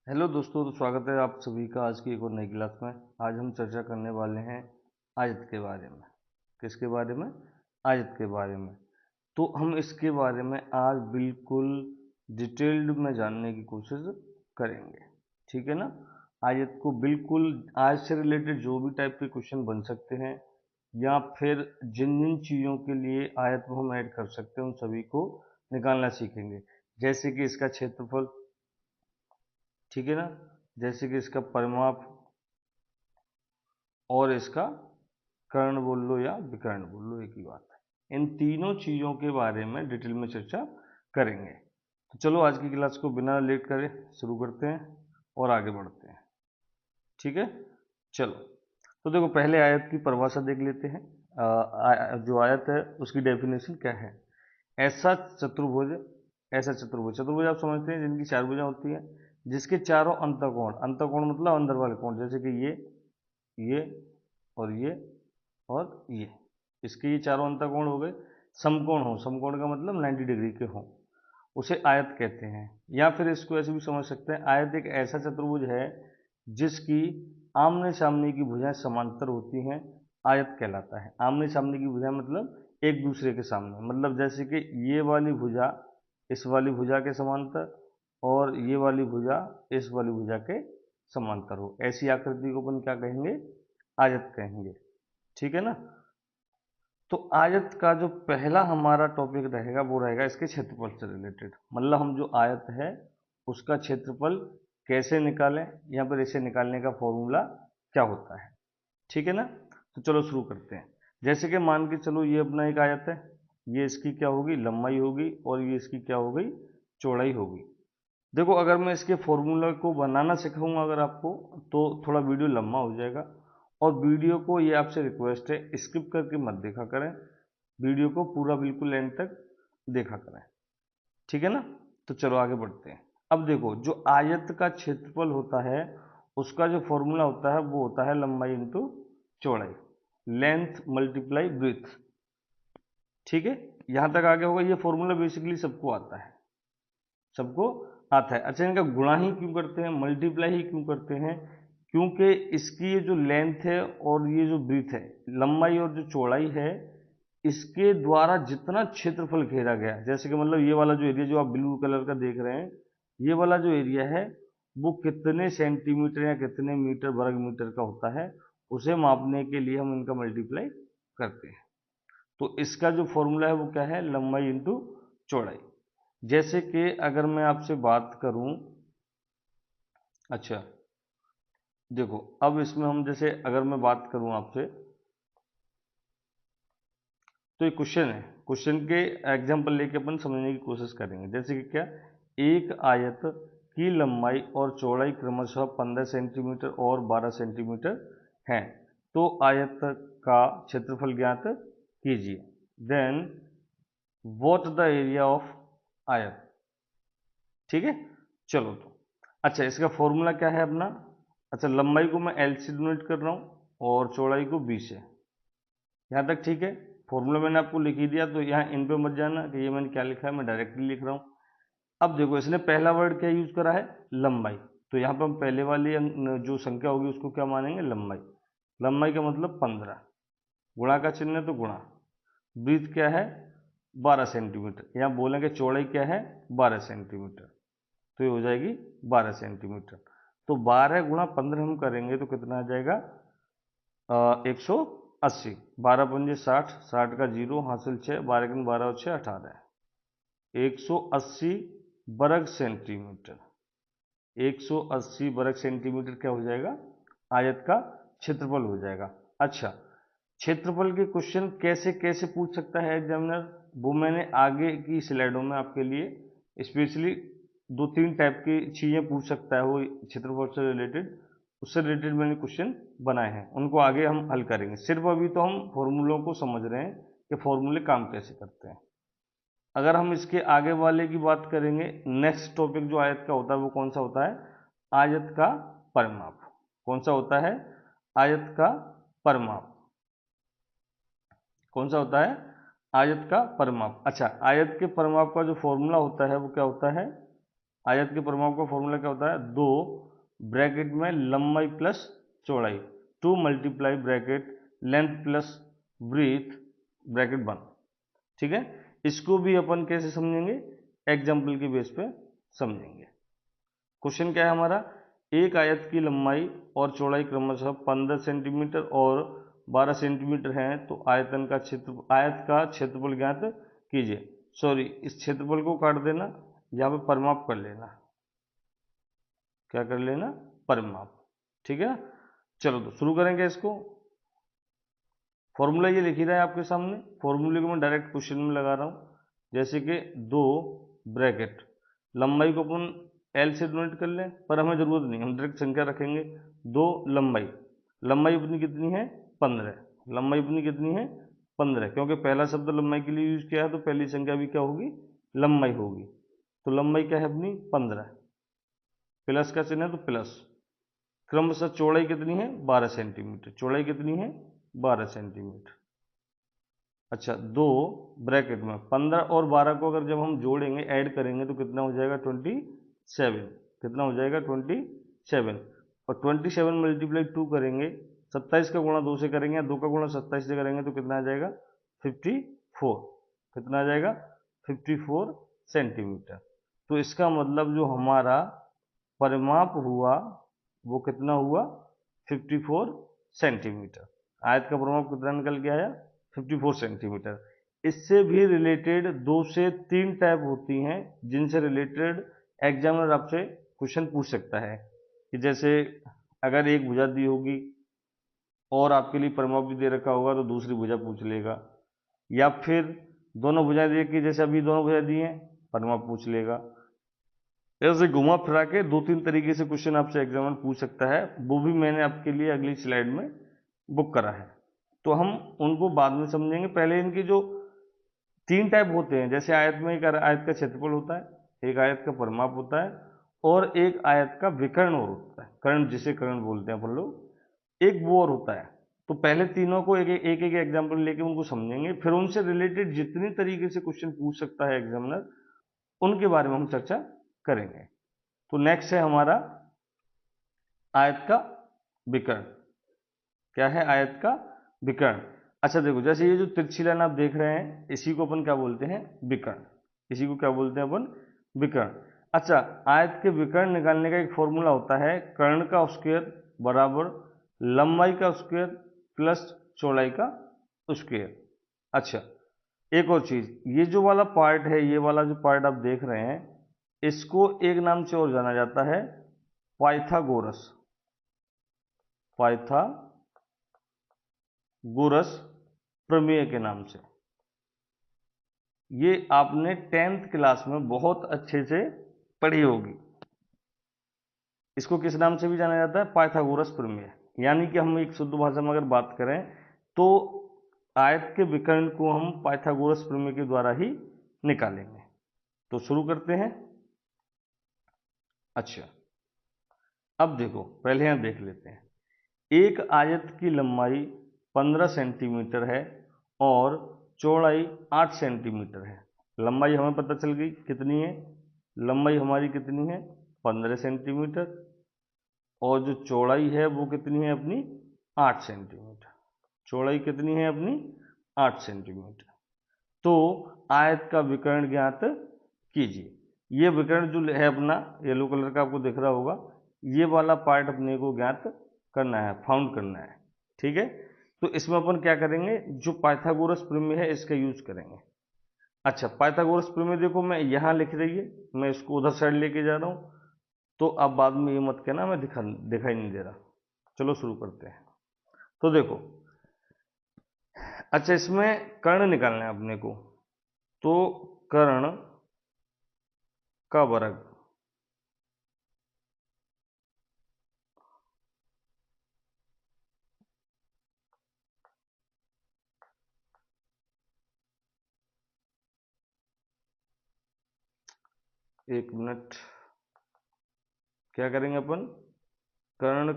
Hello दोस्तों, तो स्वागत है आप सभी का आज की एक और नई क्लास में। आज हम चर्चा करने वाले हैं आयत के बारे में। किसके बारे में? आयत के बारे में। तो हम इसके बारे में आज बिल्कुल डिटेल्ड में जानने की कोशिश करेंगे, ठीक है ना। आयत को बिल्कुल आज से रिलेटेड जो भी टाइप के क्वेश्चन बन सकते हैं या फिर जिन जिन चीज़ों के लिए आयत में हम ऐड कर सकते हैं उन सभी को निकालना सीखेंगे। जैसे कि इसका क्षेत्रफल, ठीक है ना, जैसे कि इसका परिमाप और इसका कर्ण बोल लो या विकर्ण बोल लो, एक ही बात है। इन तीनों चीज़ों के बारे में डिटेल में चर्चा करेंगे। तो चलो आज की क्लास को बिना लेट करे शुरू करते हैं और आगे बढ़ते हैं, ठीक है। चलो, तो देखो पहले आयत की परिभाषा देख लेते हैं। जो आयत है उसकी डेफिनेशन क्या है? ऐसा चतुर्भुज, ऐसा चतुर्भुज, चतुर्भुज आप समझते हैं जिनकी चार भुजाएं होती हैं, जिसके चारों अंतःकोण, अंतःकोण मतलब अंदर वाले कोण, जैसे कि ये और ये और ये, इसके ये चारों अंतःकोण हो गए। समकोण हो, समकोण का मतलब 90 डिग्री के हो, उसे आयत कहते हैं। या फिर इसको ऐसे भी समझ सकते हैं, आयत एक ऐसा चतुर्भुज है जिसकी आमने सामने की भुजाएं समांतर होती हैं, आयत कहलाता है। आमने सामने की भुजाएं मतलब एक दूसरे के सामने, मतलब जैसे कि ये वाली भुजा इस वाली भुजा के समांतर और ये वाली भुजा इस वाली भुजा के समांतर हो, ऐसी आकृति को अपन क्या कहेंगे? आयत कहेंगे, ठीक है ना। तो आयत का जो पहला हमारा टॉपिक रहेगा वो रहेगा इसके क्षेत्रफल से रिलेटेड, मतलब हम जो आयत है उसका क्षेत्रफल कैसे निकालें या फिर इसे निकालने का फॉर्मूला क्या होता है, ठीक है ना। तो चलो शुरू करते हैं। जैसे कि मान के चलो ये अपना एक आयत है, ये इसकी क्या होगी? लंबाई होगी, और ये इसकी क्या हो गई? चौड़ाई होगी। देखो अगर मैं इसके फॉर्मूला को बनाना सिखाऊंगा अगर आपको, तो थोड़ा वीडियो लंबा हो जाएगा। और वीडियो को, ये आपसे रिक्वेस्ट है, स्किप करके मत देखा करें, वीडियो को पूरा बिल्कुल एंड तक देखा करें, ठीक है ना। तो चलो आगे बढ़ते हैं। अब देखो जो आयत का क्षेत्रफल होता है उसका जो फॉर्मूला होता है वो होता है लंबाई इंटू चौड़ाई, लेंथ मल्टीप्लाई ब्रीथ, ठीक है। यहां तक आगे होगा, ये फॉर्मूला बेसिकली सबको आता है, सबको आता है। अच्छा, इनका गुणा ही क्यों करते हैं, मल्टीप्लाई ही क्यों करते हैं? क्योंकि इसकी ये जो लेंथ है और ये जो ब्रीथ है, लंबाई और जो चौड़ाई है, इसके द्वारा जितना क्षेत्रफल घेरा गया, जैसे कि मतलब ये वाला जो एरिया जो आप ब्लू कलर का देख रहे हैं, ये वाला जो एरिया है वो कितने सेंटीमीटर या कितने मीटर वर्ग मीटर का होता है, उसे मापने के लिए हम इनका मल्टीप्लाई करते हैं। तो इसका जो फॉर्मूला है वो क्या है? लंबाई इंटू चौड़ाई। जैसे कि अगर मैं आपसे बात करूं, अच्छा देखो अब इसमें हम, जैसे अगर मैं बात करूं आपसे, तो ये क्वेश्चन है, क्वेश्चन के एग्जांपल लेके अपन समझने की कोशिश करेंगे। जैसे कि क्या, एक आयत की लंबाई और चौड़ाई क्रमशः 15 सेंटीमीटर और 12 सेंटीमीटर है, तो आयत का क्षेत्रफल ज्ञात कीजिए। Then what the area of आयत, ठीक है। चलो तो अच्छा, इसका फॉर्मूला क्या है अपना? अच्छा, लंबाई को मैं एल से डिनोट कर रहा हूँ और चौड़ाई को बी से, यहाँ तक ठीक है। फॉर्मूला मैंने आपको लिख ही दिया, तो यहाँ इन पे मत जाना कि ये मैंने क्या लिखा है, मैं डायरेक्टली लिख रहा हूँ। अब देखो इसने पहला वर्ड क्या यूज करा है? लंबाई। तो यहाँ पर हम पहले वाली जो संख्या होगी उसको क्या मानेंगे? लंबाई। लंबाई का मतलब 15, गुणा का चिन्ह है तो गुणा। ब्रीथ क्या है? 12 सेंटीमीटर। यहाँ बोलेंगे चौड़ाई क्या है? 12 सेंटीमीटर, तो ये हो जाएगी 12 सेंटीमीटर। तो 12 गुणा 15 हम करेंगे तो कितना आ जाएगा? 180। 12 पंजे 60, 60 का जीरो हासिल 6, 12 के 12 और 6 18, 180 वर्ग सेंटीमीटर। 180 वर्ग सेंटीमीटर क्या हो जाएगा? आयत का क्षेत्रफल हो जाएगा। अच्छा, क्षेत्रफल के क्वेश्चन कैसे कैसे पूछ सकता है एग्जामिनर, वो मैंने आगे की स्लाइडों में आपके लिए स्पेशली दो तीन टाइप की चीजें पूछ सकता है वो क्षेत्रफल से रिलेटेड, उससे रिलेटेड मैंने क्वेश्चन बनाए हैं, उनको आगे हम हल करेंगे। सिर्फ अभी तो हम फॉर्मूलों को समझ रहे हैं कि फॉर्मूले काम कैसे करते हैं। अगर हम इसके आगे वाले की बात करेंगे, नेक्स्ट टॉपिक जो आयत का होता है वो कौन सा होता है? आयत का परिमाप। कौन सा होता है? आयत का परिमाप। कौन सा होता है? आयत का परिमाप। अच्छा, आयत के परिमाप का जो फॉर्मूला होता है वो क्या होता है? आयत के परिमाप का फॉर्मूला क्या होता है, 2 ब्रैकेट में लंबाई प्लस चौड़ाई, 2 multiply bracket length plus breadth bracket 1। ठीक है, इसको भी अपन कैसे समझेंगे, एग्जाम्पल के बेस पे समझेंगे। क्वेश्चन क्या है हमारा, एक आयत की लंबाई और चौड़ाई क्रमशः 15 सेंटीमीटर और 12 सेंटीमीटर है, तो आयत का क्षेत्रफल ज्ञात कीजिए। सॉरी, इस क्षेत्रफल को काट देना, यहाँ पे परिमाप कर लेना, क्या कर लेना, परिमाप। ठीक है ना, चलो तो शुरू करेंगे इसको। फॉर्मूला ये लिख ही रहा है आपके सामने, फॉर्मूले को मैं डायरेक्ट क्वेश्चन में लगा रहा हूँ। जैसे कि 2 ब्रैकेट, लंबाई को अपन एल से डोनेट कर लें, पर हमें जरूरत नहीं, हम डायरेक्ट संख्या रखेंगे। 2 लंबाई अपनी कितनी है, 15। लंबाई अपनी कितनी है, 15, क्योंकि पहला शब्द लंबाई के लिए यूज किया है, तो पहली संख्या भी क्या होगी, लंबाई होगी। तो लंबाई क्या है अपनी, 15, प्लस का चिन्ह है तो प्लस। क्रमशः चौड़ाई कितनी है, 12 सेंटीमीटर, चौड़ाई कितनी है, 12 सेंटीमीटर। अच्छा, 2 ब्रैकेट में 15 और 12 को अगर जब हम जोड़ेंगे, ऐड करेंगे, तो कितना हो जाएगा, 27। कितना हो जाएगा, 27। और 27 मल्टीप्लाई 2 करेंगे, 27 का गुणा 2 से करेंगे, 2 का गुणा 27 से करेंगे, तो कितना आ जाएगा, 54। कितना आ जाएगा, 54 सेंटीमीटर। तो इसका मतलब जो हमारा परिमाप हुआ वो कितना हुआ, 54 सेंटीमीटर। आयत का परिमाप कितना निकल के आया, 54 सेंटीमीटर। इससे भी रिलेटेड 2 से 3 टाइप होती हैं जिनसे रिलेटेड एग्जामिनर आपसे क्वेश्चन पूछ सकता है, कि जैसे अगर एक भुजा दी होगी और आपके लिए परिमाप भी दे रखा होगा, तो दूसरी भुजा पूछ लेगा, या फिर दोनों भुजाएं दे के, जैसे अभी दोनों भुजा दी हैं, परिमाप पूछ लेगा। ऐसे घुमा फिरा के 2-3 तरीके से क्वेश्चन आपसे एग्जामिनर पूछ सकता है, वो भी मैंने आपके लिए अगली स्लाइड में बुक करा है, तो हम उनको बाद में समझेंगे। पहले इनकी जो 3 टाइप होते हैं, जैसे आयत में एक आयत का क्षेत्रफल होता है, एक आयत का परिमाप होता है, और एक आयत का विकर्ण और होता है, कर्ण, जिसे कर्ण बोलते हैं अपन लोग, एक वो और होता है। तो पहले तीनों को एक एक एग्जाम्पल लेके उनको समझेंगे, फिर उनसे रिलेटेड जितनी तरीके से क्वेश्चन पूछ सकता है एग्जामिनर, उनके बारे में हम चर्चा करेंगे। तो नेक्स्ट है हमारा आयत का विकर्ण। क्या है, आयत का विकर्ण। अच्छा देखो, जैसे ये जो तिरछी लाइन आप देख रहे हैं, इसी को अपन क्या बोलते हैं, विकर्ण। इसी को क्या बोलते हैं अपन, विकर्ण। अच्छा, आयत के विकर्ण निकालने का एक फॉर्मूला होता है, कर्ण का स्क्वायर बराबर लंबाई का स्क्वायर प्लस चौड़ाई का स्क्वायर। अच्छा, एक और चीज, ये जो वाला पार्ट है, ये वाला जो पार्ट आप देख रहे हैं, इसको एक नाम से और जाना जाता है, पाइथागोरस। पाइथागोरस प्रमेय के नाम से। ये आपने 10th क्लास में बहुत अच्छे से पढ़ी होगी। इसको किस नाम से भी जाना जाता है, पाइथागोरस प्रमेय। यानी कि हम एक शुद्ध भाषा में अगर बात करें, तो आयत के विकर्ण को हम पाइथागोरस प्रमेय के द्वारा ही निकालेंगे। तो शुरू करते हैं। अच्छा, अब देखो, पहले यहां देख लेते हैं। एक आयत की लंबाई 15 सेंटीमीटर है और चौड़ाई 8 सेंटीमीटर है। लंबाई हमें पता चल गई कितनी है, लंबाई हमारी कितनी है, 15 सेंटीमीटर, और जो चौड़ाई है वो कितनी है अपनी, 8 सेंटीमीटर। चौड़ाई कितनी है अपनी, 8 सेंटीमीटर। तो आयत का विकर्ण ज्ञात कीजिए। ये विकर्ण जो है अपना, येलो कलर का आपको दिख रहा होगा, ये वाला पार्ट अपने को ज्ञात करना है, फाउंड करना है। ठीक है, तो इसमें अपन क्या करेंगे, जो पाइथागोरस प्रमेय है इसका यूज करेंगे। अच्छा, पाइथागोरस प्रमेय देखो, मैं यहां लिख रही है, मैं इसको उधर साइड लेके जा रहा हूं, तो अब बाद में ये मत कहना मैं दिखाई नहीं दे रहा। चलो शुरू करते हैं। तो देखो, अच्छा, इसमें कर्ण निकालना है अपने को, तो कर्ण का वर्ग, एक मिनट, क्या करेंगे अपन, कर्ण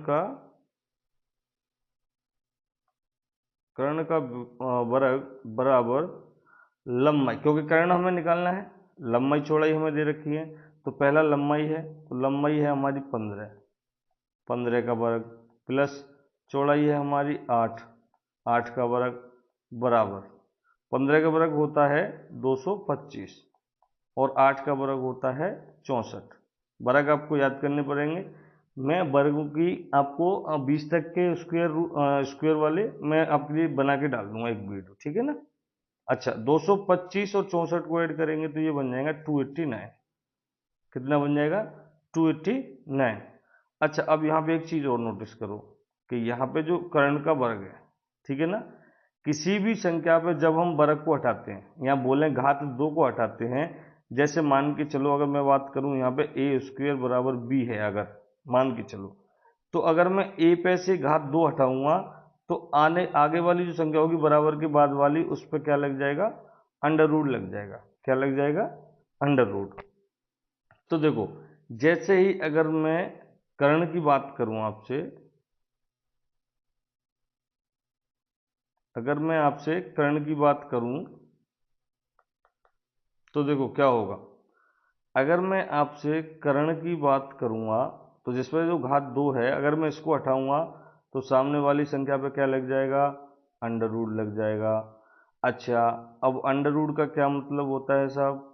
का वर्ग बराबर लंबाई, क्योंकि कर्ण हमें निकालना है, लंबाई चौड़ाई हमें दे रखी है, तो पहला लंबाई है, तो लंबाई है हमारी 15, 15 का वर्ग प्लस चौड़ाई है हमारी 8, 8 का वर्ग बराबर 15 का वर्ग होता है 225 और 8 का वर्ग होता है 64। वर्ग आपको याद करने पड़ेंगे। मैं वर्गों की आपको 20 तक के स्क्वायर वाले मैं आपके लिए बना के डाल दूंगा एक वीडियो, ठीक है ना। अच्छा, 225 और 64 को ऐड करेंगे तो ये बन जाएगा 289। कितना बन जाएगा? 289। अच्छा, अब यहाँ पे एक चीज़ और नोटिस करो कि यहाँ पे जो कर्ण का वर्ग है, ठीक है ना, किसी भी संख्या पे जब हम वर्ग को हटाते हैं, यहाँ बोले घात 2 को हटाते हैं, जैसे मान के चलो अगर मैं बात करूँ यहाँ पे ए स्क्वायर बराबर बी है, अगर मान के चलो, तो अगर मैं ए पे से घात 2 हटाऊंगा तो आगे वाली जो संख्या होगी बराबर के बाद वाली, उस पर क्या लग जाएगा? अंडर रूट लग जाएगा। क्या लग जाएगा? Under root. तो देखो, जैसे ही अगर मैं कर्ण की बात करूं आपसे, अगर मैं आपसे कर्ण की बात करूं तो देखो क्या होगा। अगर मैं आपसे कर्ण की बात करूंगा तो जिसमें जो घात 2 है, अगर मैं इसको हटाऊंगा तो सामने वाली संख्या पे क्या लग जाएगा? अंडर रूट लग जाएगा। अच्छा, अब अंडर रूट का क्या मतलब होता है साहब?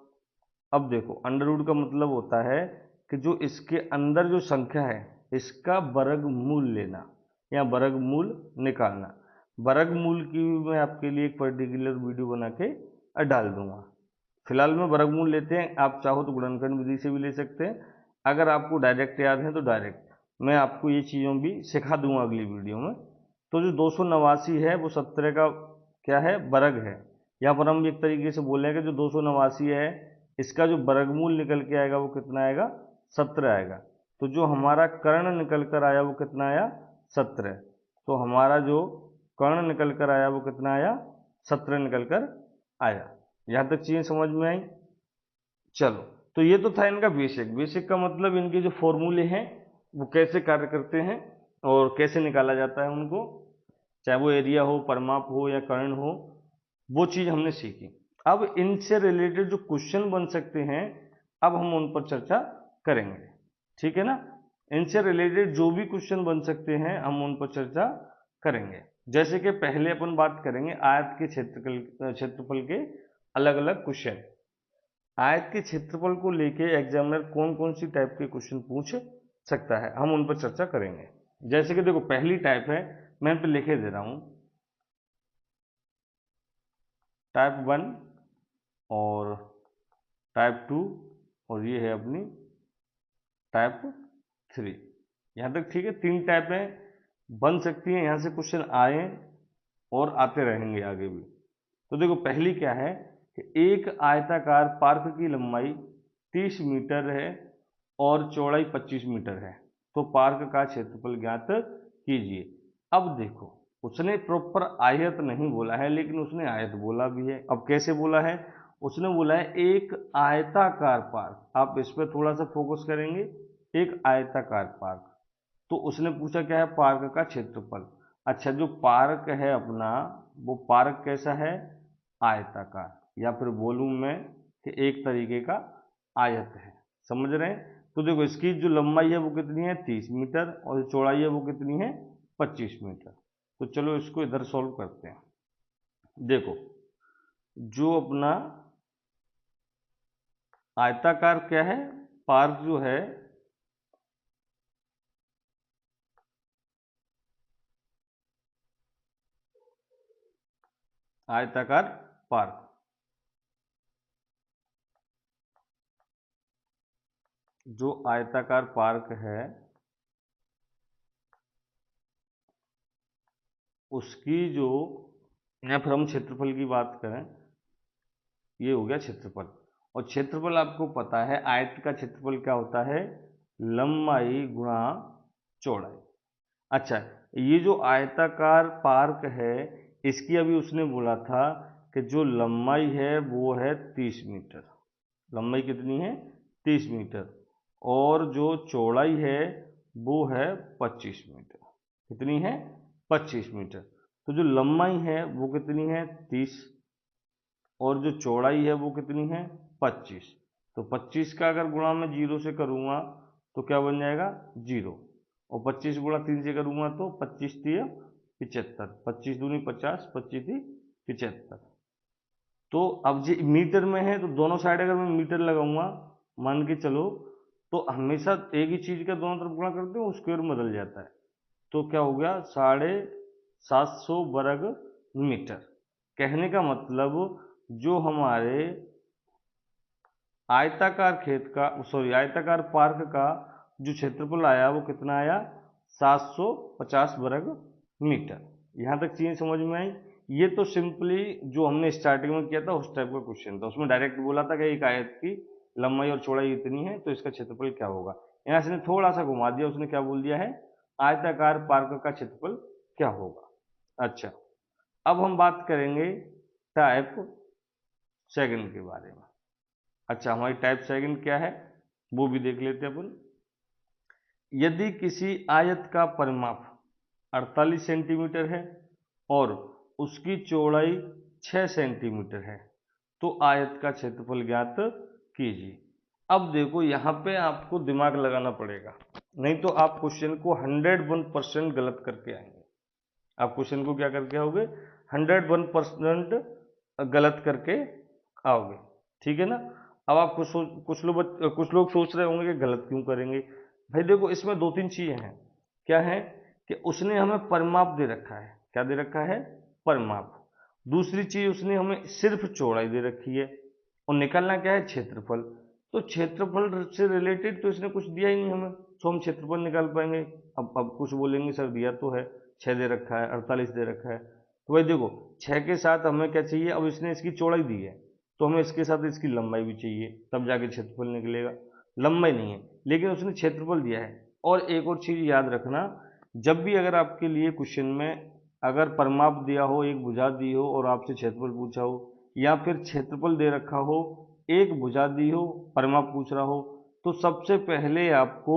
अब देखो, अंडर रूट का मतलब होता है कि जो इसके अंदर जो संख्या है इसका वर्गमूल लेना या वर्गमूल निकालना। वर्गमूल की मैं आपके लिए एक पर्टिकुलर वीडियो बना के डाल दूंगा। फिलहाल में वर्गमूल लेते हैं, आप चाहो तो गुणनखंड विधि से भी ले सकते हैं। अगर आपको डायरेक्ट याद है तो डायरेक्ट मैं आपको ये चीज़ों भी सिखा दूंगा अगली वीडियो में। तो जो 289 है वो 17 का क्या है? वर्ग है। यहाँ पर हम एक तरीके से बोलेंगे जो 289 है इसका जो वर्गमूल निकल के आएगा वो कितना आएगा? 17 आएगा। तो जो हमारा कर्ण निकल कर आया वो कितना आया? 17। तो हमारा जो कर्ण निकल कर आया वो कितना आया? 17 निकल कर आया। यहाँ तक चीजें समझ में आई? चलो, तो ये तो था इनका बेसिक। बेसिक का मतलब इनके जो फॉर्मूले हैं वो कैसे कार्य करते हैं और कैसे निकाला जाता है उनको, चाहे वो एरिया हो, परिमाप हो या कर्ण हो, वो चीज हमने सीखी। अब इनसे रिलेटेड जो क्वेश्चन बन सकते हैं अब हम उन पर चर्चा करेंगे, ठीक है ना। इनसे रिलेटेड जो भी क्वेश्चन बन सकते हैं हम उन पर चर्चा करेंगे। जैसे कि पहले अपन बात करेंगे आयत के क्षेत्रफल के अलग अलग क्वेश्चन। आयत के क्षेत्रफल को लेके एग्जामिनर कौन कौन सी टाइप के क्वेश्चन पूछ सकता है हम उन पर चर्चा करेंगे। जैसे कि देखो, पहली टाइप है, मैं इन पर लिखे दे रहा हूं, टाइप 1 और टाइप 2 और ये है अपनी टाइप 3। यहाँ तक ठीक है? 3 टाइपें बन सकती हैं, यहाँ से क्वेश्चन आए और आते रहेंगे आगे भी। तो देखो, पहली क्या है कि एक आयताकार पार्क की लंबाई 30 मीटर है और चौड़ाई 25 मीटर है, तो पार्क का क्षेत्रफल ज्ञात कीजिए। अब देखो, उसने प्रॉपर आयत नहीं बोला है लेकिन उसने आयत बोला भी है। अब कैसे बोला है? उसने बोला है एक आयताकार पार्क। आप इस पर थोड़ा सा फोकस करेंगे, एक आयताकार पार्क। तो उसने पूछा क्या है? पार्क का क्षेत्रफल। अच्छा, जो पार्क है अपना वो पार्क कैसा है? आयताकार, या फिर बोलूं मैं कि एक तरीके का आयत है। समझ रहे हैं? तो देखो, इसकी जो लंबाई है वो कितनी है? 30 मीटर और जो चौड़ाई है वो कितनी है? 25 मीटर। तो चलो इसको इधर सॉल्व करते हैं। देखो, जो अपना आयताकार क्या है? पार्क जो है आयताकार पार्क, जो आयताकार पार्क है उसकी जो, या फिर हम क्षेत्रफल की बात करें, ये हो गया क्षेत्रफल। और क्षेत्रफल आपको पता है आयत का क्षेत्रफल क्या होता है? लंबाई गुणा चौड़ाई। अच्छा, ये जो आयताकार पार्क है इसकी अभी उसने बोला था कि जो लंबाई है वो है 30 मीटर। लंबाई कितनी है? 30 मीटर। और जो चौड़ाई है वो है 25 मीटर। कितनी है? 25 मीटर। तो जो लंबाई है वो कितनी है? 30 और जो चौड़ाई है वो कितनी है? 25। तो 25 का अगर गुणा मैं 0 से करूँगा तो क्या बन जाएगा 0, और 25 गुणा 3 से करूँगा तो 25 3 75, 25 दूनी 50, 25 3 75। तो अब ये मीटर में है तो दोनों साइड अगर मैं मीटर लगाऊंगा मान के चलो, तो हमेशा एक ही चीज का दोनों तरफ गुणा करते हो स्क्वायर में बदल जाता है। तो क्या हो गया 750 वर्ग मीटर। कहने का मतलब जो हमारे आयताकार खेत का आयताकार पार्क का जो क्षेत्रफल आया वो कितना आया 750 वर्ग मीटर। यहाँ तक चीजें समझ में आई। ये तो सिंपली जो हमने स्टार्टिंग में किया था उस टाइप का क्वेश्चन था, उसमें डायरेक्ट बोला था कि एक आयत की लंबाई और चौड़ाई इतनी है तो इसका क्षेत्रफल क्या होगा। यहाँ से थोड़ा सा घुमा दिया, उसने क्या बोल दिया है आयताकार पार्क का क्षेत्रफल क्या होगा। अच्छा, अब हम बात करेंगे टाइप सेकंड के बारे में। अच्छा, हमारी टाइप सेकंड क्या है वो भी देख लेते हैं अपन। यदि किसी आयत का परिमाप 48 सेंटीमीटर है और उसकी चौड़ाई 6 सेंटीमीटर है तो आयत का क्षेत्रफल ज्ञात कीजिए। अब देखो यहाँ पे आपको दिमाग लगाना पड़ेगा, नहीं तो आप क्वेश्चन को 101% गलत करके आएंगे। आप क्वेश्चन को क्या करके आओगे 101% गलत करके आओगे, ठीक है ना। अब आप कुछ लोग सोच रहे होंगे कि गलत क्यों करेंगे। भाई देखो इसमें दो तीन चीजें हैं। क्या है कि उसने हमें परिमाप दे रखा है। क्या दे रखा है परिमाप। दूसरी चीज उसने हमें सिर्फ चौड़ाई दे रखी है और निकालना क्या है क्षेत्रफल। तो क्षेत्रफल से रिलेटेड तो इसने कुछ दिया ही नहीं हमें, तो हम क्षेत्रफल निकाल पाएंगे। अब कुछ बोलेंगे सर दिया तो है 6 दे रखा है 48 दे रखा है। तो भाई देखो 6 के साथ हमें क्या चाहिए, अब इसने इसकी चौड़ाई दी है तो हमें इसके साथ इसकी लंबाई भी चाहिए तब जाके क्षेत्रफल निकलेगा। लंबाई नहीं है लेकिन उसने क्षेत्रफल दिया है। और एक और चीज याद रखना, जब भी अगर आपके लिए क्वेश्चन में अगर परिमाप दिया हो, एक भुजा दी हो और आपसे क्षेत्रफल पूछा हो, या फिर क्षेत्रफल दे रखा हो, एक भुजा दी हो, परिमाप पूछ रहा हो, तो सबसे पहले आपको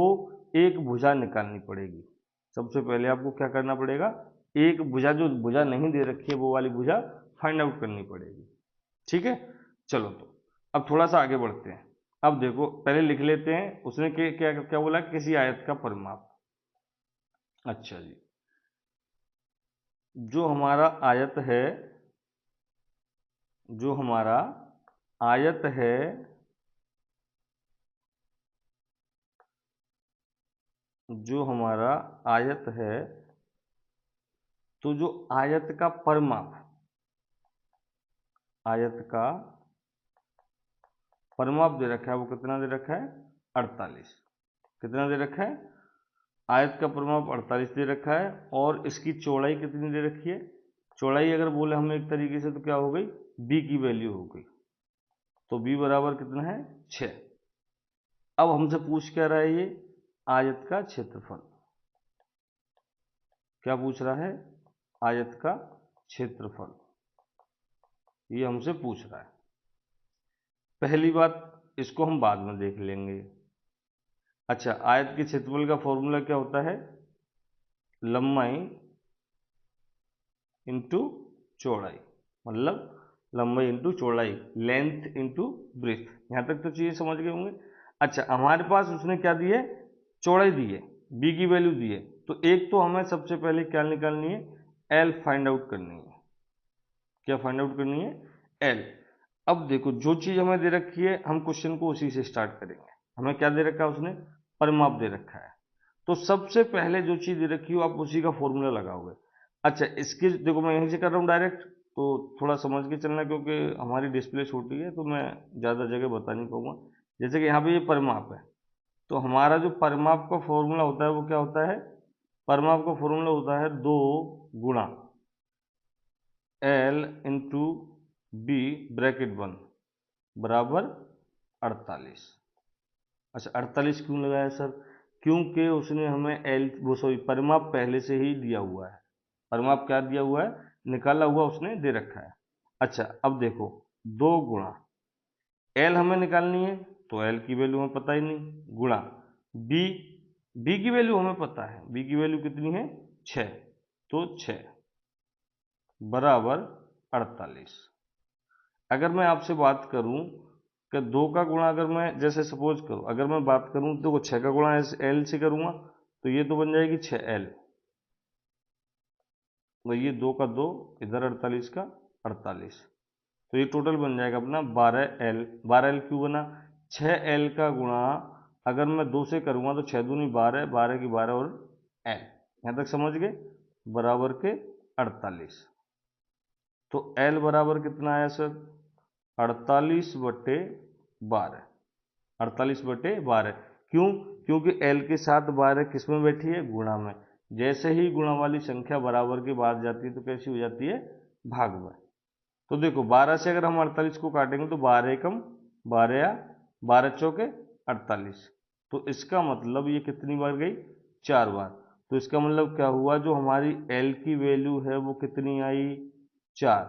एक भुजा निकालनी पड़ेगी। सबसे पहले आपको क्या करना पड़ेगा, एक भुजा, जो भुजा नहीं दे रखी है वो वाली भुजा फाइंड आउट करनी पड़ेगी। ठीक है, चलो तो अब थोड़ा सा आगे बढ़ते हैं। अब देखो पहले लिख लेते हैं उसने क्या क्या बोला, किसी आयत का परिमाप। अच्छा जी, जो हमारा आयत है, जो हमारा आयत है, जो हमारा आयत है, तो जो आयत का परिमाप, आयत का परिमाप दे रखा है वो कितना दे रखा है 48। कितना दे रखा है, आयत का परिमाप 48 दे रखा है और इसकी चौड़ाई कितनी दे रखी है। चौड़ाई अगर बोले हम एक तरीके से तो क्या हो गई, b की वैल्यू हो गई। तो b बराबर कितना है 6। अब हमसे पूछ क्या रहा है, ये आयत का क्षेत्रफल। क्या पूछ रहा है, आयत का क्षेत्रफल, ये हमसे पूछ रहा है। पहली बात इसको हम बाद में देख लेंगे। अच्छा, आयत के क्षेत्रफल का फॉर्मूला क्या होता है, लंबाई इंटू चौड़ाई, मतलब लंबाई इंटू चौड़ाई, लेंथ इंटू ब्रेथ। यहां तक तो चीजें समझ गए होंगे। अच्छा, हमारे पास उसने क्या दी है, चौड़ाई दी है, बी की वैल्यू दी है, तो एक तो हमें सबसे पहले क्या निकालनी है, एल फाइंड आउट करनी है। क्या फाइंड आउट करनी है, एल। अब देखो जो चीज हमें दे रखी है हम क्वेश्चन को उसी से स्टार्ट करेंगे। हमें क्या दे रखा है, उसने परिमाप दे रखा है, तो सबसे पहले जो चीज दे रखी हो आप उसी का फॉर्मूला लगाओगे। अच्छा, इसके देखो मैं यहीं से कर रहा हूँ डायरेक्ट, तो थोड़ा समझ के चलना क्योंकि हमारी डिस्प्ले छोटी है तो मैं ज़्यादा जगह बता नहीं पाऊंगा। जैसे कि यहाँ पे ये परिमाप है, तो हमारा जो परिमाप का फॉर्मूला होता है वो क्या होता है, परिमाप का फॉर्मूला होता है 2 गुणा एल इंटू बी ब्रैकेट 1 बराबर 48। अच्छा, 48 क्यों लगाया सर, क्योंकि उसने हमें परिमाप पहले से ही दिया हुआ है। परिमाप क्या दिया हुआ है, निकाला हुआ उसने दे रखा है। अच्छा, अब देखो 2 गुणा एल हमें निकालनी है तो एल की वैल्यू हमें पता ही नहीं, गुणा बी, बी की वैल्यू हमें पता है, बी की वैल्यू कितनी है 6, तो 6 बराबर 48। अगर मैं आपसे बात करूं कि 2 का गुणा अगर मैं जैसे सपोज करूँ, अगर मैं बात करूँ तो 6 का गुणा एल से करूँगा तो ये तो बन जाएगी 6L, तो ये 2 का 2, इधर 48 का 48, तो ये टोटल बन जाएगा अपना 12L। 12L क्यों बना? 6L का गुणा अगर मैं 2 से करूँगा तो 6 दूनी 12, 12 की 12 और L, यहाँ तक समझ गए, बराबर के 48। तो L बराबर कितना आया सर? 48/12, 48/12। क्यों? क्योंकि L के साथ 12 किस में बैठी है? गुणा में। जैसे ही गुणा वाली संख्या बराबर के बाद जाती है तो कैसी हो जाती है? भाग में। तो देखो 12 से अगर हम 48 को काटेंगे तो 12 कम 12 या 12 चौके 48, तो इसका मतलब ये कितनी बार गई? 4 बार। तो इसका मतलब क्या हुआ? जो हमारी L की वैल्यू है वो कितनी आई? 4।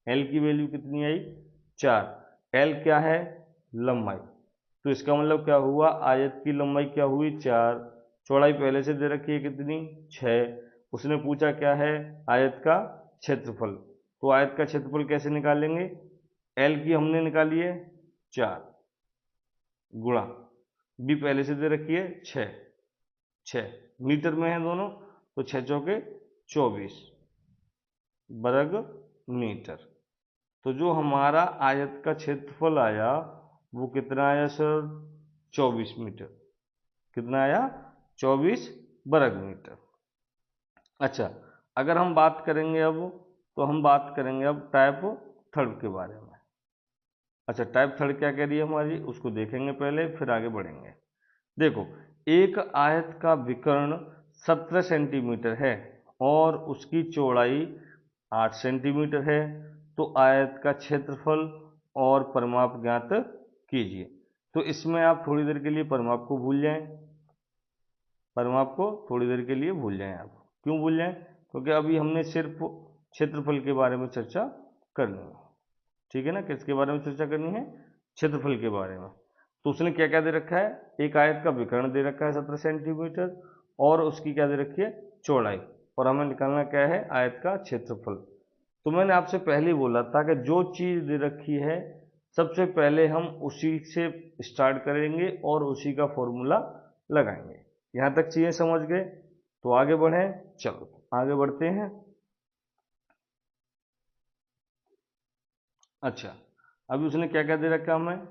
L की वैल्यू कितनी आई? 4। L क्या है? लंबाई। तो इसका मतलब क्या हुआ? आयत की लंबाई क्या हुई? 4। चौड़ाई पहले से दे रखी है कितनी? 6। उसने पूछा क्या है? आयत का क्षेत्रफल। तो आयत का क्षेत्रफल कैसे निकालेंगे? L की हमने निकाली है 4 गुणा B पहले से दे रखी है 6 मीटर में है दोनों, तो 6 चौके 24 वर्ग मीटर। तो जो हमारा आयत का क्षेत्रफल आया वो कितना आया सर? 24 मीटर। कितना आया? 24 वर्ग मीटर। अच्छा, अगर हम बात करेंगे अब, तो हम बात करेंगे अब टाइप थर्ड के बारे में। अच्छा, टाइप थर्ड क्या कह रही है हमारी, उसको देखेंगे पहले, फिर आगे बढ़ेंगे। देखो, एक आयत का विकर्ण 17 सेंटीमीटर है और उसकी चौड़ाई 8 सेंटीमीटर है, तो आयत का क्षेत्रफल और परिमाप ज्ञात कीजिए। तो इसमें आप थोड़ी देर के लिए परिमाप को भूल जाएं, परिमाप को थोड़ी देर के लिए भूल जाएं आप। क्यों भूल जाएं? क्योंकि अभी हमने सिर्फ क्षेत्रफल के बारे में चर्चा करनी है, ठीक है ना? किसके बारे में चर्चा करनी है? क्षेत्रफल के बारे में। तो उसने क्या क्या दे रखा है? एक आयत का विकर्ण दे रखा है 17 सेंटीमीटर और उसकी क्या दे रखी है? चौड़ाई। और हमें निकालना क्या है? आयत का क्षेत्रफल। तो मैंने आपसे पहले ही बोला था कि जो चीज़ दे रखी है सबसे पहले हम उसी से स्टार्ट करेंगे और उसी का फॉर्मूला लगाएंगे। यहाँ तक चीज़ें समझ गए? तो आगे बढ़ें, चलो आगे बढ़ते हैं। अच्छा, अभी उसने क्या क्या दे रखा है हमें?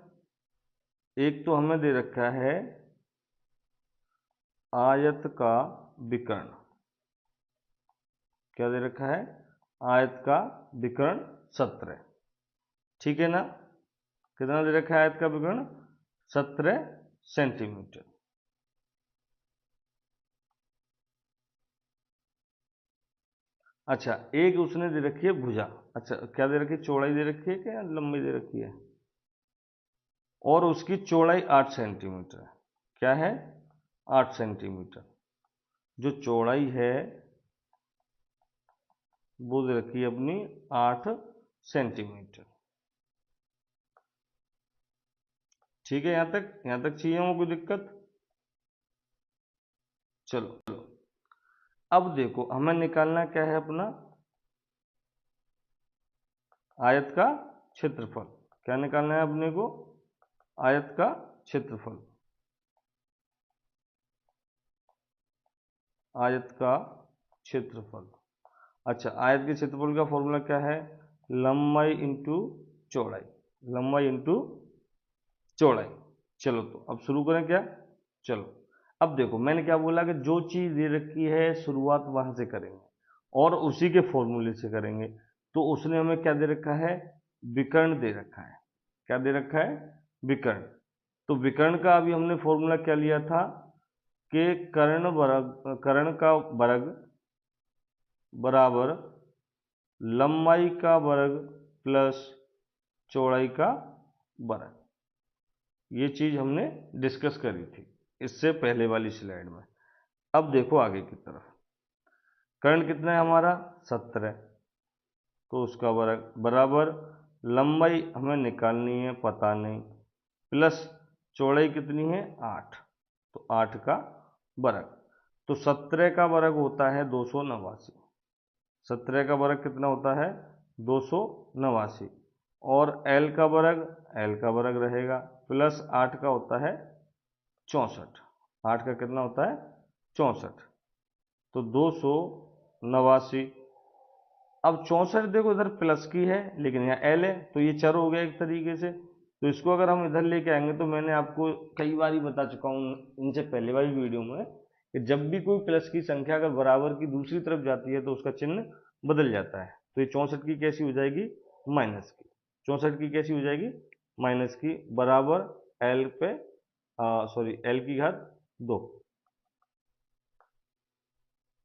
एक तो हमें दे रखा है आयत का विकर्ण। क्या दे रखा है? आयत का विकर्ण 17, ठीक है ना? कितना दे रखा है आयत का विकर्ण? 17 सेंटीमीटर। अच्छा, एक उसने दे रखी है भुजा। अच्छा, क्या दे रखी है? चौड़ाई दे रखी है क्या लंबाई दे रखी है? और उसकी चौड़ाई 8 सेंटीमीटर है। क्या है? 8 सेंटीमीटर। जो चौड़ाई है वो दे रखी है अपनी 8 सेंटीमीटर। ठीक है, यहाँ तक चाहिए हो कोई दिक्कत? चलो, अब देखो हमें निकालना क्या है अपना? आयत का क्षेत्रफल। क्या निकालना है अपने को? आयत का क्षेत्रफल। आयत का क्षेत्रफल। अच्छा, आयत के क्षेत्रफल का फॉर्मूला क्या है? लंबाई इंटू चौड़ाई। लंबाई इंटू चौड़ाई। चलो, तो अब शुरू करें क्या? चलो, अब देखो मैंने क्या बोला कि जो चीज़ दे रखी है शुरुआत वहां से करेंगे और उसी के फॉर्मूले से करेंगे। तो उसने हमें क्या दे रखा है? विकर्ण दे रखा है। क्या दे रखा है? विकर्ण। तो विकर्ण का अभी हमने फॉर्मूला क्या लिया था कि कर्ण का वर्ग बराबर लंबाई का वर्ग प्लस चौड़ाई का वर्ग। ये चीज हमने डिस्कस करी थी इससे पहले वाली स्लाइड में। अब देखो आगे की तरफ। कर्ण कितना है हमारा? 17, तो उसका वर्ग बराबर लंबाई हमें निकालनी है, पता नहीं, प्लस चौड़ाई कितनी है? 8, तो 8 का वर्ग। तो 17 का वर्ग होता है 289। 17 का वर्ग कितना होता है? 289। और एल का वर्ग रहेगा प्लस 8 का होता है 64। 8 का कितना होता है 64, तो 289। अब 64 देखो इधर प्लस की है लेकिन यहाँ एल है, तो ये चर हो गया एक तरीके से। तो इसको अगर हम इधर लेके आएंगे, तो मैंने आपको कई बार ही बता चुका हूँ इनसे पहले वाली वीडियो में कि जब भी कोई प्लस की संख्या अगर बराबर की दूसरी तरफ जाती है तो उसका चिन्ह बदल जाता है। तो ये 64 की कैसी हो जाएगी माइनस की, 64 की कैसी हो जाएगी माइनस की, बराबर एल पे सॉरी एल की घात 2,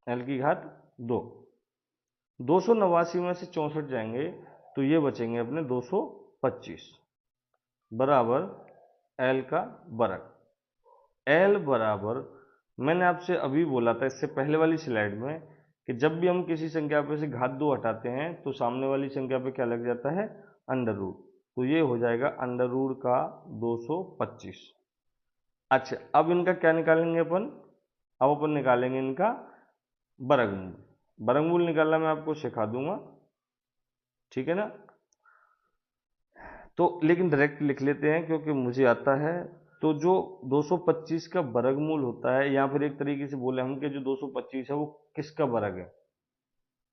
एल की घात 2। 289 में से 64 जाएंगे तो ये बचेंगे अपने 225 बराबर एल का वर्ग। एल बराबर, मैंने आपसे अभी बोला था इससे पहले वाली स्लाइड में कि जब भी हम किसी संख्या पे से घात 2 हटाते हैं तो सामने वाली संख्या पे क्या लग जाता है अंडर रूट, तो ये हो जाएगा अंडर रूट का 225। अच्छा, अब इनका क्या निकालेंगे अपन, अब अपन निकालेंगे इनका वर्गमूल। वर्गमूल निकालना मैं आपको सिखा दूंगा, ठीक है ना। तो लेकिन डायरेक्ट लिख लेते हैं क्योंकि मुझे आता है। तो जो 225 का वर्गमूल होता है, या फिर एक तरीके से बोले हम कि जो 225 है वो किसका वर्ग है,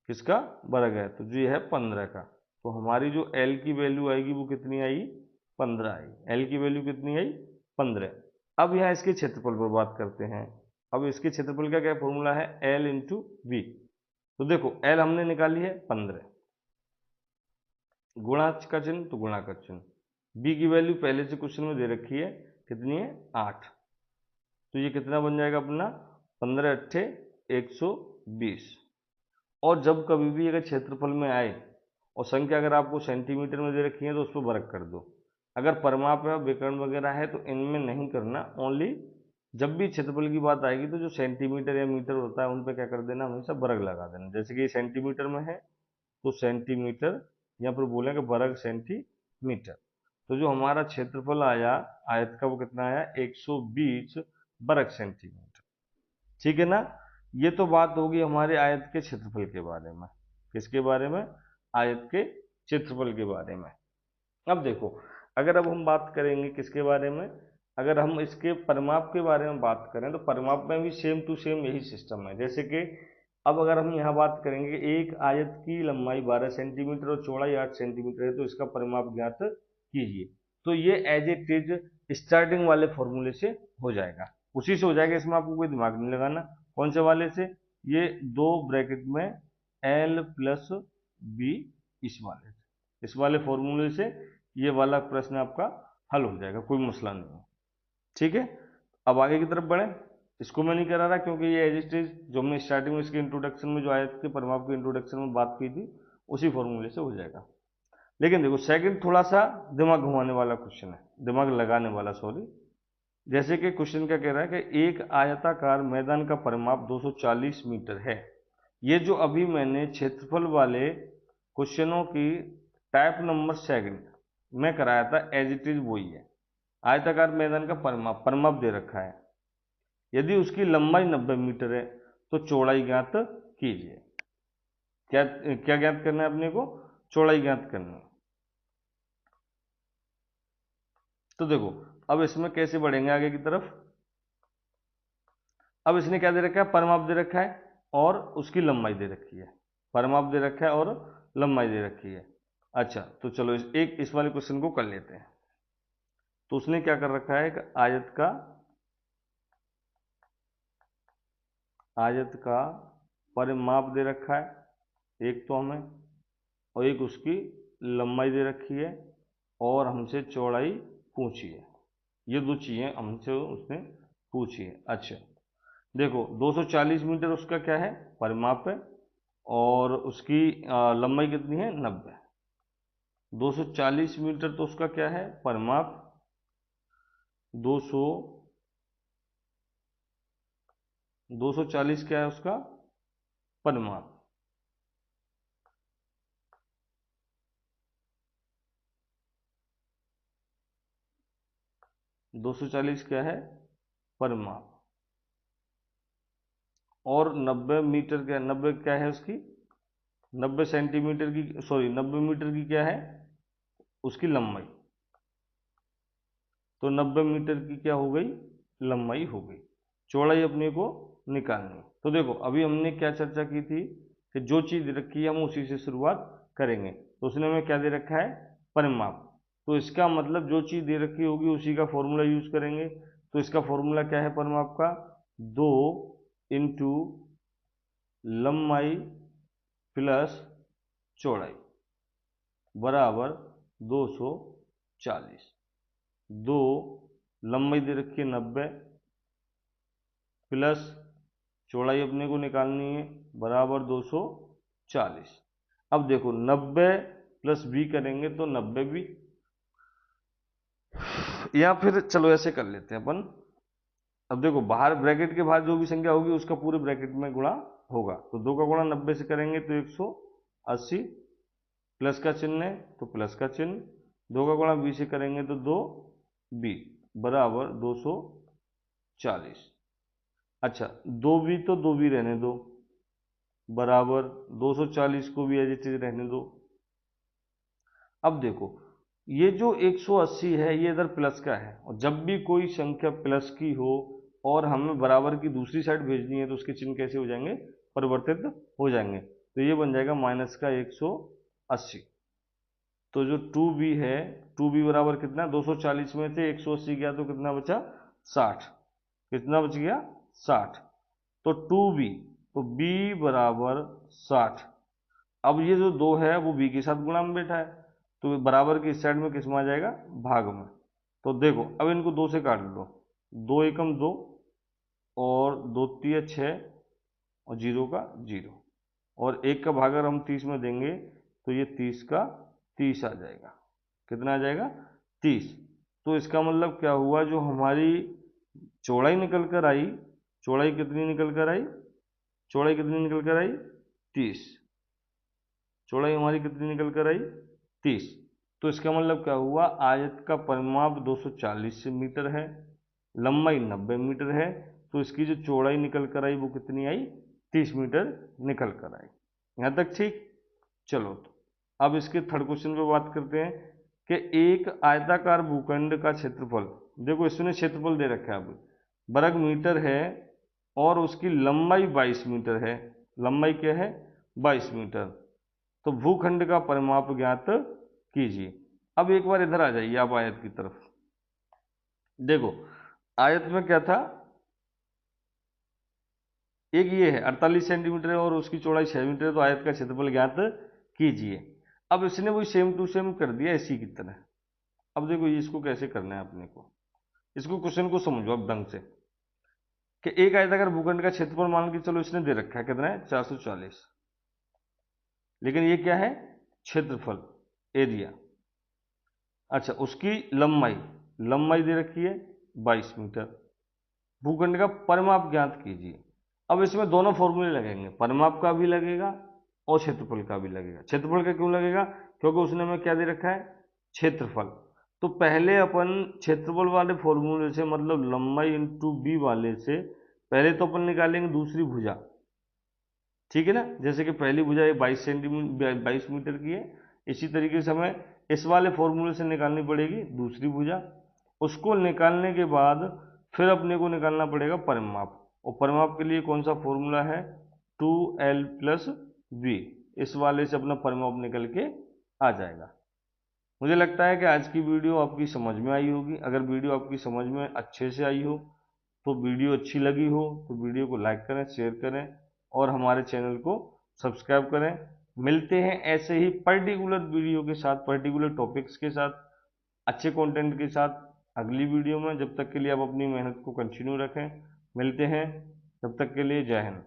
किसका वर्ग है, तो जो है 15 का। तो हमारी जो एल की वैल्यू आएगी वो कितनी आई 15 आई, एल की वैल्यू कितनी आई 15। अब यहाँ इसके क्षेत्रफल पर बात करते हैं। अब इसके क्षेत्रफल का क्या फॉर्मूला है एल इंटू बी। तो देखो एल हमने निकाली है 15, गुणा का चिन्ह तो गुणा का चिन्ह, बी की वैल्यू पहले से क्वेश्चन में दे रखी है कितनी है 8, तो ये कितना बन जाएगा अपना 15 अट्ठे 120। और जब कभी भी अगर क्षेत्रफल में आए और संख्या अगर आपको सेंटीमीटर में दे रखी है तो उस पर वर्ग कर दो। अगर परिमाप है विकर्ण वगैरह है तो इनमें नहीं करना, ओनली जब भी क्षेत्रफल की बात आएगी तो जो सेंटीमीटर या मीटर होता है उन पर क्या कर देना, हमेशा वर्ग लगा देना। जैसे कि सेंटीमीटर में है तो सेंटीमीटर, यहाँ पर बोलेंगे वर्ग सेंटीमीटर। तो जो हमारा क्षेत्रफल आया आयत का वो कितना आया 120 वर्ग सेंटीमीटर, ठीक है ना। ये तो बात होगी हमारे आयत के क्षेत्रफल के बारे में। किसके बारे में, आयत के क्षेत्रफल के बारे में। अब देखो, अगर अब हम बात करेंगे किसके बारे में, अगर हम इसके परिमाप के बारे में बात करें तो परिमाप में भी सेम टू सेम यही सिस्टम है। जैसे कि अब अगर हम यहाँ बात करेंगे एक आयत की लंबाई 12 सेंटीमीटर और चौड़ाई 8 सेंटीमीटर है तो इसका परिमाप ज्ञात कीजिए। तो ये एज इट इज स्टार्टिंग वाले फॉर्मूले से हो जाएगा, उसी से हो जाएगा, इसमें आपको कोई दिमाग नहीं लगाना। कौन से वाले से, ये दो ब्रैकेट में एल प्लस बी, इस वाले फॉर्मूले से ये वाला प्रश्न आपका हल हो जाएगा, कोई मसला नहीं है, ठीक है। अब आगे की तरफ बढ़े, इसको मैं नहीं करा रहा क्योंकि ये एज इट इज जो हमने स्टार्टिंग में इसके इंट्रोडक्शन में जो आयत के परिमाप के इंट्रोडक्शन में बात की थी उसी फॉर्मूले से हो जाएगा। लेकिन देखो सेकंड थोड़ा सा दिमाग घुमाने वाला क्वेश्चन है, दिमाग लगाने वाला सॉरी। जैसे कि क्वेश्चन क्या कह रहा है कि एक आयताकार मैदान का परिमाप 240 मीटर है। ये जो अभी मैंने क्षेत्रफल वाले क्वेश्चनों की टाइप नंबर सेकंड में कराया था एज इट इज वही है। आयताकार मैदान का परिमाप दे रखा है, यदि उसकी लंबाई 90 मीटर है तो चौड़ाई ज्ञात कीजिए। क्या क्या ज्ञात करना है अपने को, चौड़ाई ज्ञात करनी है। तो देखो अब इसमें कैसे बढ़ेंगे आगे की तरफ। अब इसने क्या दे रखा है, परिमाप दे रखा है और उसकी लंबाई दे रखी है, परिमाप दे रखा है और लंबाई दे रखी है। अच्छा तो चलो इस वाले क्वेश्चन को कर लेते हैं। तो उसने क्या कर रखा है, एक आयत का परिमाप दे रखा है एक तो हमें, और एक उसकी लंबाई दे रखी है और हमसे चौड़ाई पूछी है। ये दो चीजें हमसे उसने पूछी है। अच्छा देखो 240 मीटर उसका क्या है परिमाप है, और उसकी लंबाई कितनी है 90। 240 मीटर तो उसका क्या है परिमाप, 240 क्या है उसका परिमाप। 240 क्या है परिमाप, और 90 मीटर क्या, 90 क्या है उसकी, 90 सेंटीमीटर की सॉरी 90 मीटर की क्या है उसकी लंबाई, तो 90 मीटर की क्या हो गई, लंबाई हो गई। चौड़ाई अपने को निकालनी। तो देखो अभी हमने क्या चर्चा की थी कि जो चीज़ रखी है हम उसी से शुरुआत करेंगे। तो उसने हमें क्या दे रखा है, परिमाप। तो इसका मतलब जो चीज़ दे रखी होगी उसी का फॉर्मूला यूज करेंगे। तो इसका फॉर्मूला क्या है परिमाप का, 2 इंटू लंबाई प्लस चौड़ाई बराबर 240। 2 लंबाई दे रखी है 90 प्लस चौड़ाई अपने को निकालनी है बराबर 240। अब देखो 90 प्लस बी करेंगे तो 90 बी, या फिर चलो ऐसे कर लेते हैं अपन। अब देखो बाहर ब्रैकेट के बाहर जो भी संख्या होगी उसका पूरे ब्रैकेट में गुणा होगा। तो 2 का गुणा 90 से करेंगे तो 180, प्लस का चिन्ह है तो प्लस का चिन्ह, 2 का गुणा 20 से करेंगे तो 2b बराबर 240। अच्छा 2b तो 2b रहने दो, बराबर 240 को भी एज इट इज रहने दो। अब देखो ये जो 180 है ये इधर प्लस का है, और जब भी कोई संख्या प्लस की हो और हमें बराबर की दूसरी साइड भेजनी है तो उसके चिन्ह कैसे हो जाएंगे, परिवर्तित हो जाएंगे। तो ये बन जाएगा माइनस का 180। तो जो 2b है, 2b बराबर कितना, 240 में से 180 गया तो कितना बचा, 60। कितना बच गया, 60। तो 2b, तो b बराबर 60। अब ये जो 2 है वो b के साथ गुणा में बैठा है, तो बराबर की इस साइड में किस में आ जाएगा, भाग में। तो देखो अब इनको 2 से काट लो, 2 एकम 2 और 2 तिया 6 और 0 का 0, और 1 का भाग अगर हम 30 में देंगे तो ये 30 का 30 आ जाएगा। कितना आ जाएगा, 30। तो इसका मतलब क्या हुआ, जो हमारी चौड़ाई निकल कर आई, चौड़ाई कितनी निकल कर आई, चौड़ाई कितनी निकल कर आई, 30। चौड़ाई हमारी कितनी निकल कर आई, 30। तो इसका मतलब क्या हुआ, आयत का परिमाप 240 मीटर है, लंबाई 90 मीटर है, तो इसकी जो चौड़ाई निकल कर आई वो कितनी आई, 30 मीटर निकल कर आई। यहाँ तक ठीक। चलो तो अब इसके थर्ड क्वेश्चन पे बात करते हैं कि एक आयताकार भूखंड का क्षेत्रफल, देखो इसने क्षेत्रफल दे रखा है अब वर्ग मीटर है और उसकी लंबाई 22 मीटर है। लंबाई क्या है, 22 मीटर। तो भूखंड का परिमाप ज्ञात कीजिए। अब एक बार इधर आ जाइए आप आयत की तरफ। देखो आयत में क्या था, एक ये है 48 सेंटीमीटर है और उसकी चौड़ाई 6 मीटर है, तो आयत का क्षेत्रफल ज्ञात कीजिए। अब इसने वही सेम टू सेम कर दिया इसी की तरह। अब देखो ये इसको कैसे करना है अपने को, इसको क्वेश्चन को समझो अब ढंग से कि एक आयताकार भूखंड का क्षेत्रफल मान के चलो इसने दे रखा है कितना है, 440। लेकिन ये क्या है, क्षेत्रफल, एरिया। अच्छा उसकी लंबाई, लंबाई दे रखी है 22 मीटर। भूखंड का परिमाप ज्ञात कीजिए। अब इसमें दोनों फॉर्मूले लगेंगे, परिमाप का भी लगेगा और क्षेत्रफल का भी लगेगा। क्षेत्रफल का क्यों लगेगा, क्योंकि उसने हमें क्या दे रखा है, क्षेत्रफल। तो पहले अपन क्षेत्रफल वाले फॉर्मूले से, मतलब लंबाई इंटू बी वाले से पहले तो अपन निकालेंगे दूसरी भुजा, ठीक है ना। जैसे कि पहली भुजा ये 22 सेंटीमीटर 22 मीटर की है, इसी तरीके से हमें इस वाले फॉर्मूले से निकालनी पड़ेगी दूसरी भुजा। उसको निकालने के बाद फिर अपने को निकालना पड़ेगा परिमाप, और परिमाप के लिए कौन सा फॉर्मूला है, 2l प्लस बी। इस वाले से अपना परिमाप निकल के आ जाएगा। मुझे लगता है कि आज की वीडियो आपकी समझ में आई होगी। अगर वीडियो आपकी समझ में अच्छे से आई हो, तो वीडियो अच्छी लगी हो तो वीडियो को लाइक करें, शेयर करें और हमारे चैनल को सब्सक्राइब करें। मिलते हैं ऐसे ही पर्टिकुलर वीडियो के साथ, पर्टिकुलर टॉपिक्स के साथ, अच्छे कंटेंट के साथ अगली वीडियो में। जब तक के लिए आप अपनी मेहनत को कंटिन्यू रखें। मिलते हैं, तब तक के लिए जय हिंद।